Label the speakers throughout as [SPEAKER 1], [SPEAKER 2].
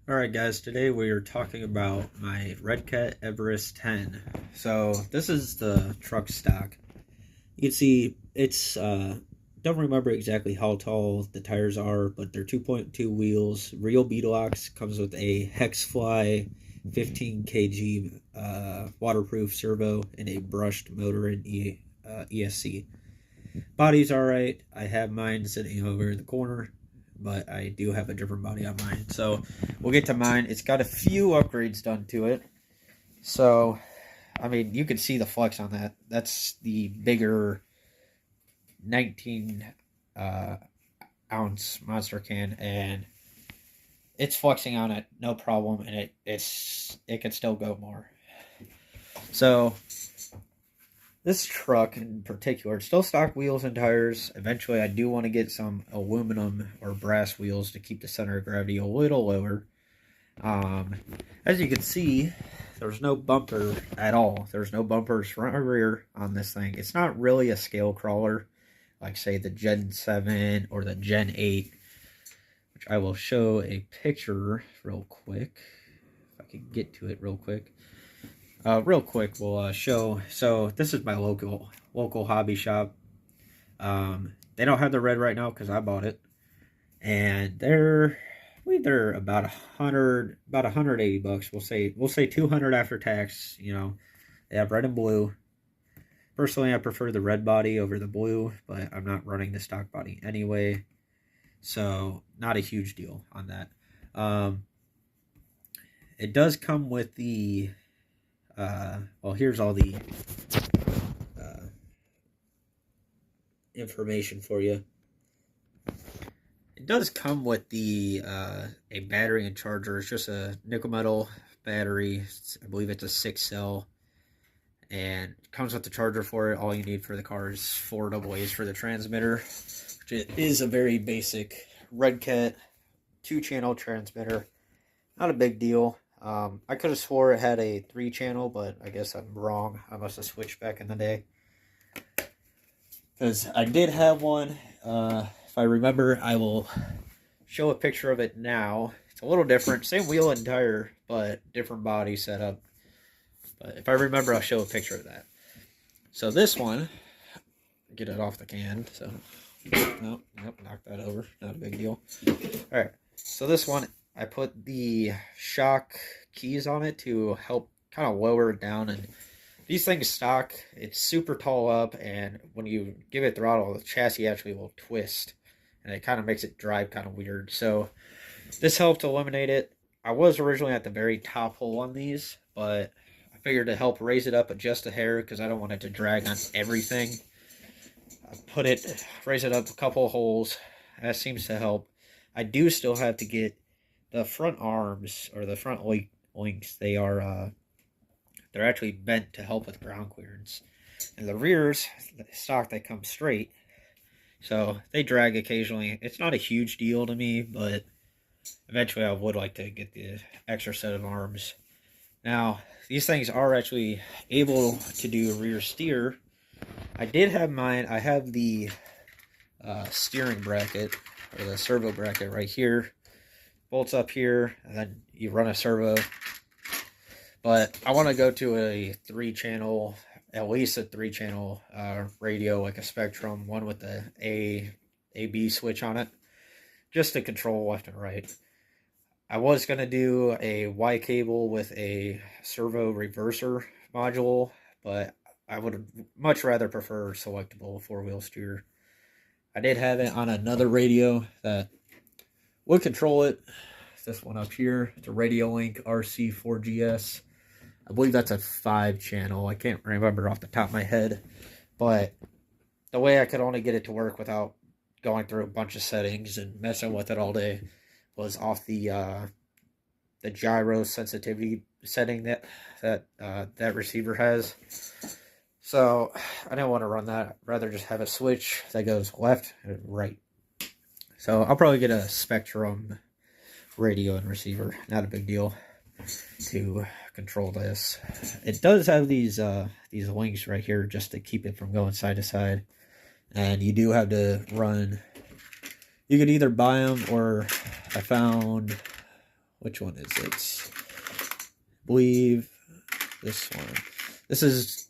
[SPEAKER 1] Alright guys, today we are talking about my Redcat Everest 10. So this is the truck stock. You can see it's, don't remember exactly how tall the tires are, but they're 2.2 wheels. Real beadlocks, comes with a Hexfly 15 kg waterproof servo and a brushed motor and ESC. Body's alright. I have mine sitting over in the corner, but I do have a different body on mine. So we'll get to mine. It's got a few upgrades done to it. So, I mean, you can see the flex on that. That's the bigger 19 ounce monster can, and it's flexing on it, no problem, and it can still go more. So this truck in particular, it's still stock wheels and tires. Eventually, I do want to get some aluminum or brass wheels to keep the center of gravity a little lower. As you can see, there's no bumper at all. There's no bumpers front or rear on this thing. It's not really a scale crawler, like say the Gen 7 or the Gen 8, which I will show a picture real quick. If I can get to it real quick. We'll show. So this is my local hobby shop. They don't have the red right now because I bought it, and they're about about 180 bucks. We'll say 200 after tax. You know, they have red and blue. Personally, I prefer the red body over the blue, but I'm not running the stock body anyway, so not a huge deal on that. It does come with the well, here's all the information for you. It does come with the a battery and charger. It's just a nickel metal battery. I believe it's a 6-cell, and it comes with the charger for it. All you need for the car is 4 AA's for the transmitter, which is a very basic Redcat 2-channel transmitter. Not a big deal. I could have swore it had a 3-channel, but I guess I'm wrong. I must have switched back in the day, because I did have one. If I remember, I will show a picture of it now. It's a little different. Same wheel and tire, but different body setup. But if I remember, I'll show a picture of that. So this one, get it off the can. So, nope, knock that over. Not a big deal. Alright, so this one, I put the shock keys on it to help kind of lower it down. And these things stock, it's super tall up, and when you give it throttle, the chassis actually will twist, and it kind of makes it drive kind of weird. So this helped eliminate it. I was originally at the very top hole on these, but I figured to help raise it up just a hair, because I don't want it to drag on everything. I raise it up a couple of holes. That seems to help. I do still have to get the front arms, or the front links. They're actually bent to help with ground clearance. And the rears, stock, they come straight, so they drag occasionally. It's not a huge deal to me, but eventually I would like to get the extra set of arms. Now, these things are actually able to do rear steer. I did have mine. I have the steering bracket, or the servo bracket right here. Bolts up here, and then you run a servo. But I want to go to a 3-channel, at least a 3-channel radio, like a Spectrum, one with the A-B switch on it, just to control left and right. I was going to do a Y cable with a servo reverser module, but I would much rather prefer selectable 4-wheel steer. I did have it on another radio that would control it. This one up here, it's a RadioLink RC4GS. I believe that's a 5-channel. I can't remember off the top of my head, but the way I could only get it to work without going through a bunch of settings and messing with it all day was off the gyro sensitivity setting that receiver has. So I didn't want to run that. I'd rather just have a switch that goes left and right. So I'll probably get a Spectrum radio and receiver. Not a big deal to control this. It does have these links right here just to keep it from going side to side. And you do have to run. You could either buy them, or I found which one is it? I believe this one. This is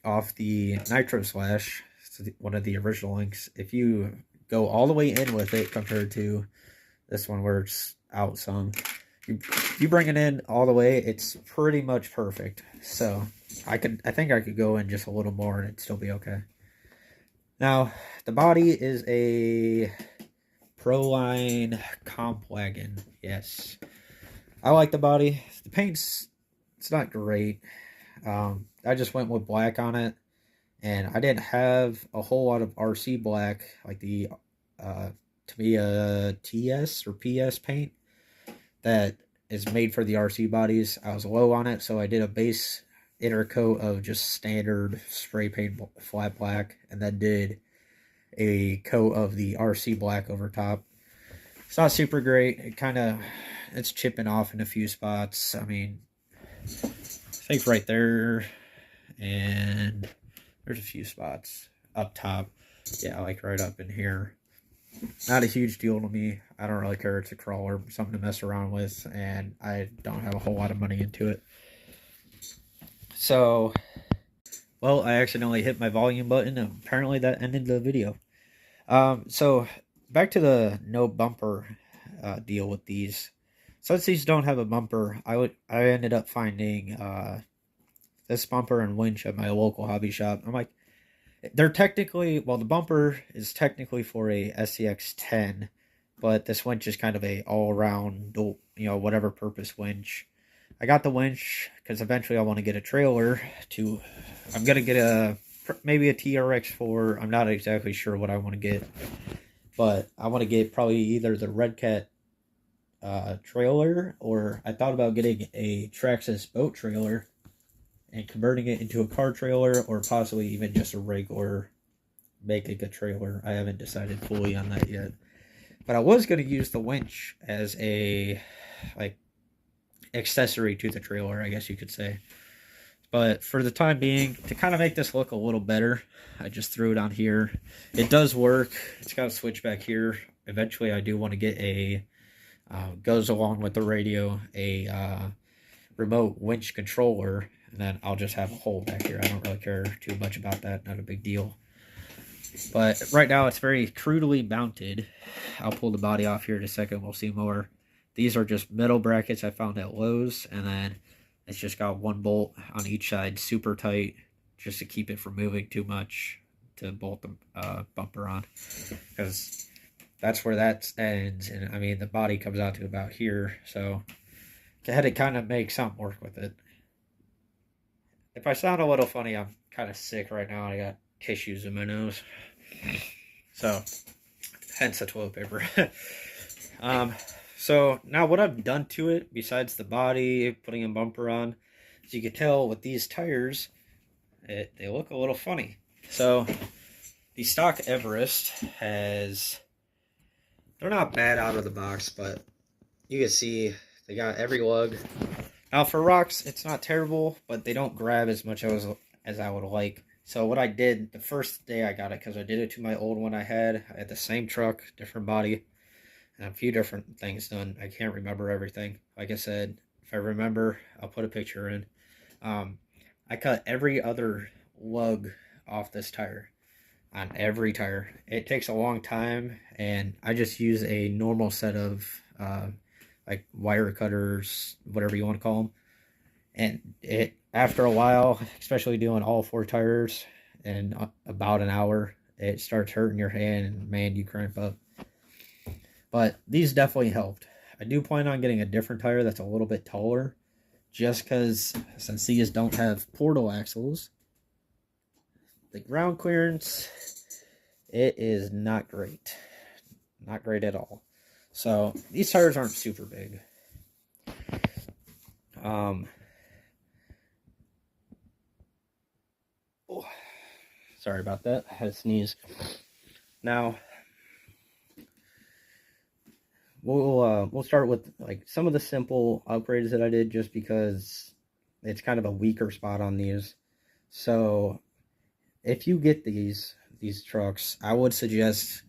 [SPEAKER 1] off the Nitro Slash. It's one of the original links. If you go all the way in with it compared to this one where it's out some, you bring it in all the way, it's pretty much perfect. So I think I could go in just a little more and it'd still be okay. Now the body is a Proline Comp Wagon. Yes, I like the body. The paint's it's not great. I just went with black on it, and I didn't have a whole lot of RC black like the Tamiya TS or PS paint that is made for the RC bodies. I was low on it, so I did a base inner coat of just standard spray paint flat black, and then did a coat of the RC black over top. It's not super great. It's chipping off in a few spots. I mean, I think right there, and there's a few spots up top. Yeah, like right up in here. Not a huge deal to me. I don't really care. It's a crawler, something to mess around with, and I don't have a whole lot of money into it. So, well, I accidentally hit my volume button, and apparently that ended the video. So back to the no bumper deal with these. Since these don't have a bumper, I ended up finding this bumper and winch at my local hobby shop. I'm like, they're technically, well, the bumper is technically for a SCX 10, but this winch is kind of a all-around, whatever purpose winch. I got the winch because eventually I want to get a trailer to, I'm going to get maybe a TRX4. I'm not exactly sure what I want to get, but I want to get probably either the Redcat trailer, or I thought about getting a Traxxas boat trailer and converting it into a car trailer, or possibly even just a regular making a trailer. I haven't decided fully on that yet. But I was going to use the winch as a accessory to the trailer, I guess you could say. But for the time being, to kind of make this look a little better, I just threw it on here. It does work. It's got a switch back here. Eventually I do want to get goes along with the radio, a remote winch controller, and then I'll just have a hole back here. I don't really care too much about that. Not a big deal. But right now it's very crudely mounted. I'll pull the body off here in a second. We'll see more. These are just metal brackets I found at Lowe's, and then it's just got one bolt on each side, super tight, just to keep it from moving too much to bolt the bumper on. Because that's where that ends, and I mean the body comes out to about here, so I had to kind of make something work with it. If I sound a little funny, I'm kind of sick right now. I got tissues in my nose, so hence the toilet paper. So now what I've done to it, besides the body, putting a bumper on, as you can tell with these tires, they look a little funny. So the stock Everest has, they're not bad out of the box, but you can see they got every lug. Now for rocks, it's not terrible, but they don't grab as much as I would like. So what I did the first day I got it, because I did it to my old one I had the same truck, different body, and a few different things done. I can't remember everything. Like I said, if I remember, I'll put a picture in. I cut every other lug off this tire, on every tire. It takes a long time, and I just use a normal set of like wire cutters, whatever you want to call them. And after a while, especially doing all four tires in about an hour, it starts hurting your hand, and man, you cramp up. But these definitely helped. I do plan on getting a different tire that's a little bit taller, just because since these don't have portal axles, the ground clearance, it is not great. Not great at all. So these tires aren't super big. Sorry about that. I had a sneeze. Now we'll start with like some of the simple upgrades that I did, just because it's kind of a weaker spot on these. So if you get these trucks, I would suggest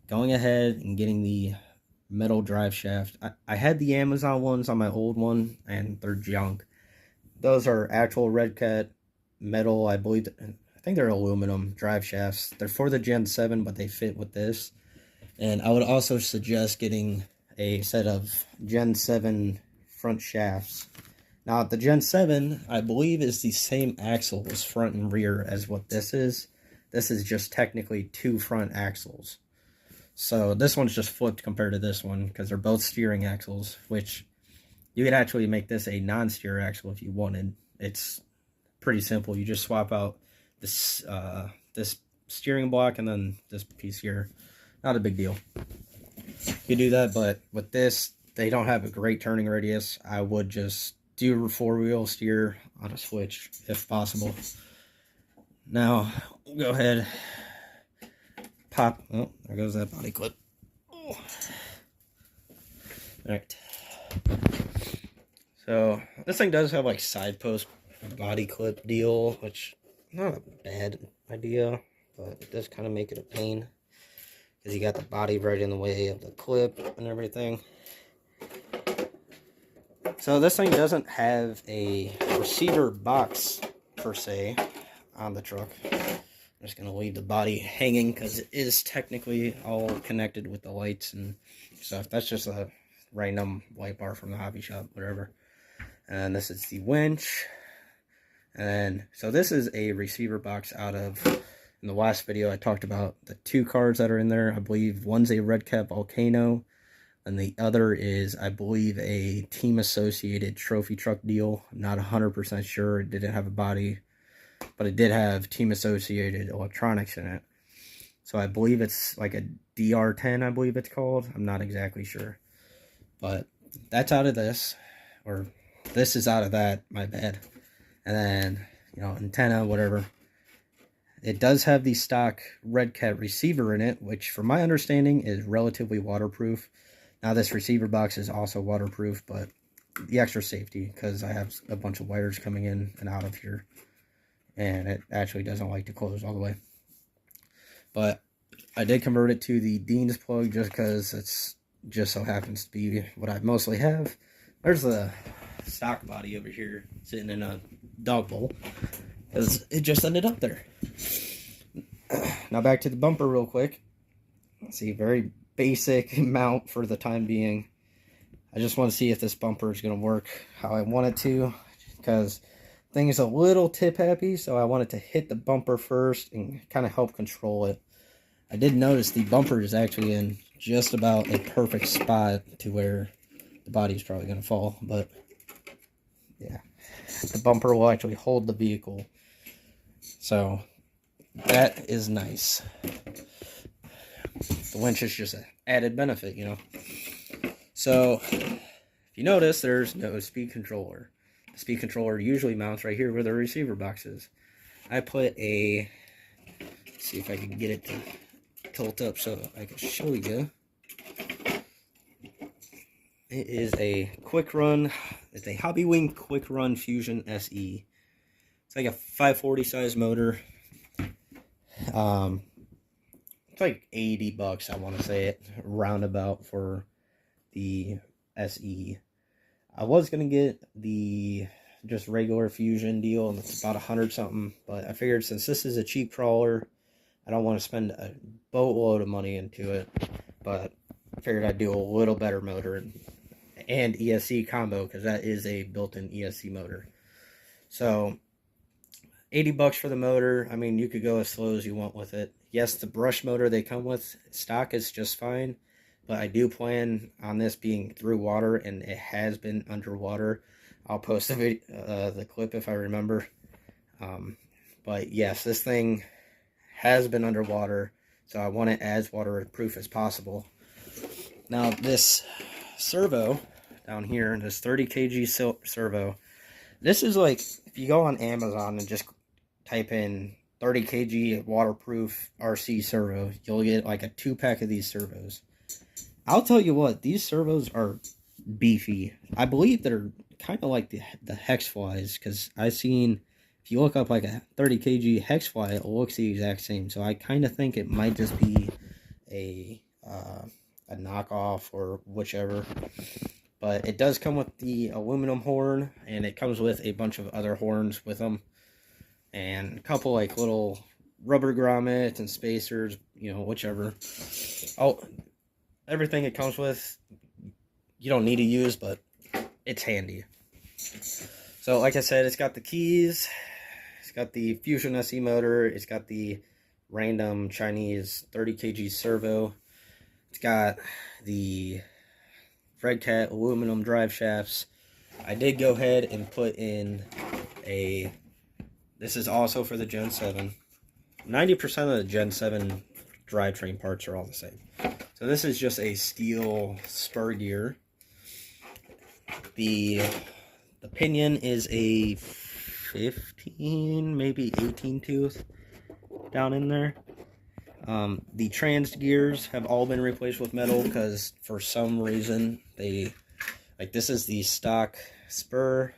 [SPEAKER 1] going ahead and getting the metal drive shaft. I had the Amazon ones on my old one, and they're junk. Those are actual Redcat metal, I believe. I think they're aluminum drive shafts. They're for the Gen 7, but they fit with this. And I would also suggest getting a set of Gen 7 front shafts. Now, the Gen 7, I believe, is the same axles, front and rear, as what this is. This is just technically 2 front axles. So this one's just flipped compared to this one, because they're both steering axles, which you could actually make this a non-steer axle if you wanted. It's pretty simple. You just swap out this this steering block and then this piece here. Not a big deal. You do that, but with this, they don't have a great turning radius. I would just do 4-wheel steer on a switch if possible. Now, we'll go ahead, pop. Oh, there goes that body clip. Oh. Alright. So, this thing does have like side post body clip deal, which not a bad idea, but it does kind of make it a pain. Because you got the body right in the way of the clip and everything. So this thing doesn't have a receiver box per se on the truck. I'm just going to leave the body hanging because it is technically all connected with the lights and stuff. That's just a random light bar from the hobby shop, whatever. And this is the winch. And so this is a receiver box out of, in the last video I talked about the 2 cars that are in there. I believe one's a Redcat Volcano and the other is, I believe, a Team Associated trophy truck deal. I'm not 100% sure. It didn't have a body, but it did have Team Associated electronics in it. So I believe it's like a DR10, I believe it's called. I'm not exactly sure. But that's out of this, or this is out of that, my bad. And then, you know, antenna, whatever. It does have the stock Redcat receiver in it, which from my understanding is relatively waterproof. Now this receiver box is also waterproof, but the extra safety, because I have a bunch of wires coming in and out of here. And it actually doesn't like to close all the way. But I did convert it to the Dean's plug just because it's just so happens to be what I mostly have. There's the stock body over here sitting in a dog bowl, because it just ended up there. Now back to the bumper real quick. Let's see, very basic mount for the time being. I just want to see if this bumper is going to work how I want it to, because thing is a little tip happy, so I wanted to hit the bumper first and kind of help control it. I did notice the bumper is actually in just about a perfect spot to where the body's probably going to fall, but yeah, the bumper will actually hold the vehicle, so that is nice. The winch is just an added benefit, you know. So if you notice, there's no speed controller. The speed controller usually mounts right here where the receiver box is. I put a, let's see if I can get it to tilt up so I can show you. It is a Quick Run. It's a Hobby Wing Quick Run Fusion SE. It's like a 540 size motor. It's like $80, I want to say it, roundabout, for the SE. I was gonna get the just regular Fusion deal, and it's about 100 something. But I figured since this is a cheap crawler, I don't want to spend a boatload of money into it. But I figured I'd do a little better motor and ESC combo, because that is a built-in ESC motor. So $80 for the motor. I mean, you could go as slow as you want with it. Yes, the brush motor they come with stock is just fine, but I do plan on this being through water, and it has been underwater. I'll post the clip if I remember. But yes, this thing has been underwater, so I want it as waterproof as possible. Now this servo down here, this 30 kg servo, this is like, if you go on Amazon and just type in 30 kg waterproof RC servo, you'll get like a 2-pack of these servos. I'll tell you what, these servos are beefy. I believe they're kind of like the Hex Flies, because I've seen, if you look up like a 30 kg Hex Fly, it looks the exact same. So I kind of think it might just be a a knockoff or whichever. But it does come with the aluminum horn, and it comes with a bunch of other horns with them, and a couple like little rubber grommets and spacers, you know, whichever. Oh, everything it comes with, you don't need to use, but it's handy. So, like I said, it's got the keys, it's got the Fusion SE motor, it's got the random Chinese 30 kg servo, it's got the Redcat aluminum drive shafts. I did go ahead and put in a, this is also for the Gen 7. 90% of the Gen 7 drivetrain parts are all the same. So this is just a steel spur gear. The pinion is a 15, maybe 18 tooth down in there. The trans gears have all been replaced with metal because for some reason they, like, this is the stock spur,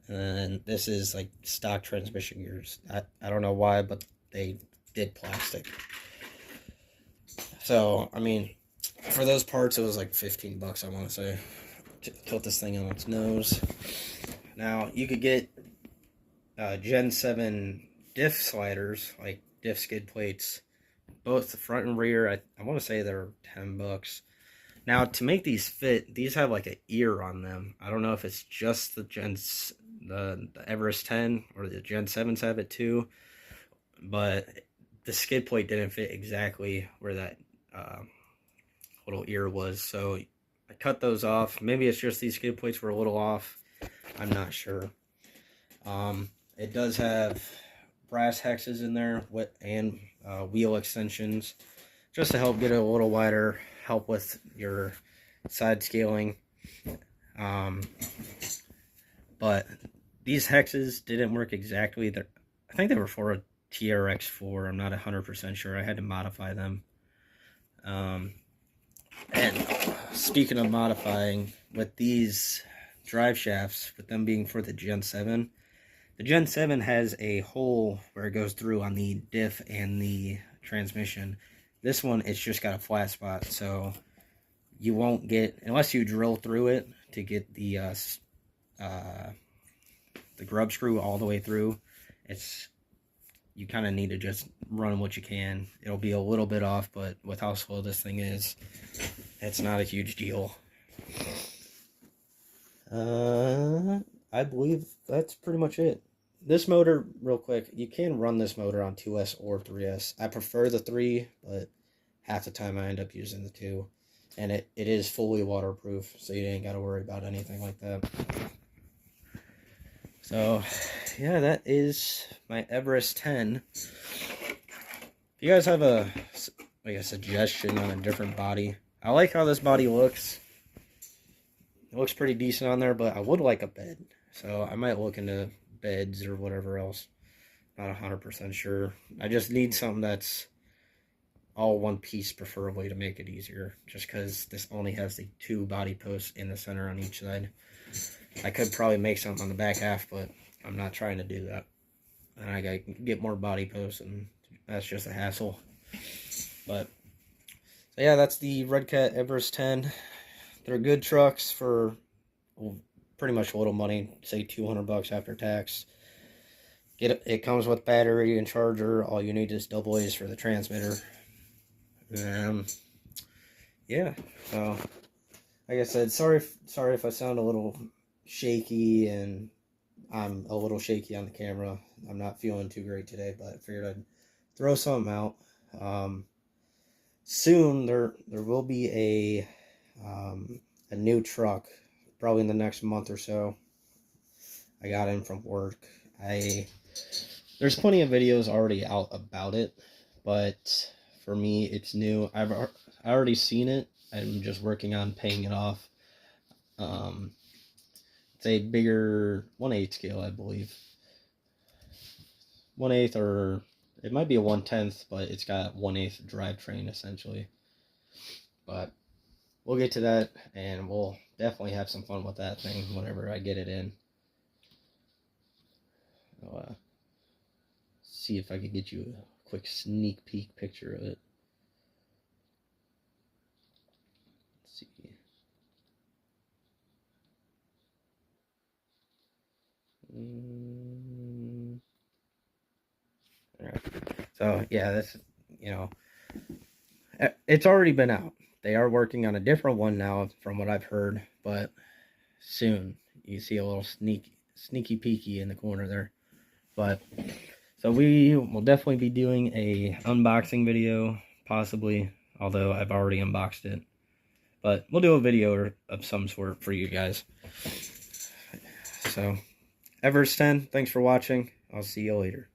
[SPEAKER 1] and this is like stock transmission gears. I don't know why, but they did plastic. So, I mean, for those parts, it was like 15 bucks, I want to say, to tilt this thing on its nose. Now, you could get Gen 7 diff sliders, like diff skid plates, both the front and rear. I want to say they're 10 bucks. Now, to make these fit, these have like an ear on them. I don't know if it's just the the Everest 10 or the Gen 7s have it too, but the skid plate didn't fit exactly where that little ear was, so I cut those off. Maybe it's just these skid plates were a little off. I'm not sure. It does have brass hexes in there and wheel extensions just to help get it a little wider, help with your side scaling. But these hexes didn't work exactly. I think they were for a TRX4. I'm not 100% sure. I had to modify them. And speaking of modifying, with these drive shafts, with them being for the Gen 7, the Gen 7 has a hole where it goes through on the diff and the transmission. This one, it's just got a flat spot, so you won't get, unless you drill through it to get the grub screw all the way through, you kind of need to just run what you can. It'll be a little bit off, but with how slow this thing is, it's not a huge deal. I believe that's pretty much it. This motor, real quick, you can run this motor on 2S or 3S. I prefer the 3, but half the time I end up using the 2. And it is fully waterproof, so you ain't got to worry about anything like that. So, yeah, that is my Everest 10. If you guys have a suggestion on a different body, I like how this body looks. It looks pretty decent on there, but I would like a bed. So I might look into beds or whatever else. Not 100% sure. I just need something that's all one piece, preferably, to make it easier. Just because this only has the 2 body posts in the center on each side. I could probably make something on the back half, but I'm not trying to do that. And I gotta get more body posts, and that's just a hassle. But, so yeah, that's the Redcat Everest 10. They're good trucks for pretty much a little money, say 200 bucks after tax. It comes with battery and charger. All you need is double A's for the transmitter. Yeah, so like I said, sorry if I sound a little shaky, and I'm a little shaky on the camera. I'm not feeling too great today, but I figured I'd throw something out. Soon there will be a new truck, probably in the next month or so. I got in from work. There's plenty of videos already out about it, but for me, it's new. I already seen it. I'm just working on paying it off. It's a bigger 1/8 scale, I believe. 1/8, or it might be a 1/10, but it's got 1/8 drivetrain essentially. But we'll get to that, and we'll definitely have some fun with that thing whenever I get it in. I'll see if I can get you a quick sneak peek picture of it. So yeah, that's, you know, it's already been out. They are working on a different one now, from what I've heard, but soon you see a little sneaky peeky in the corner there. But so we will definitely be doing a unboxing video, possibly, although I've already unboxed it. But we'll do a video of some sort for you guys. So, Everest 10, thanks for watching. I'll see you later.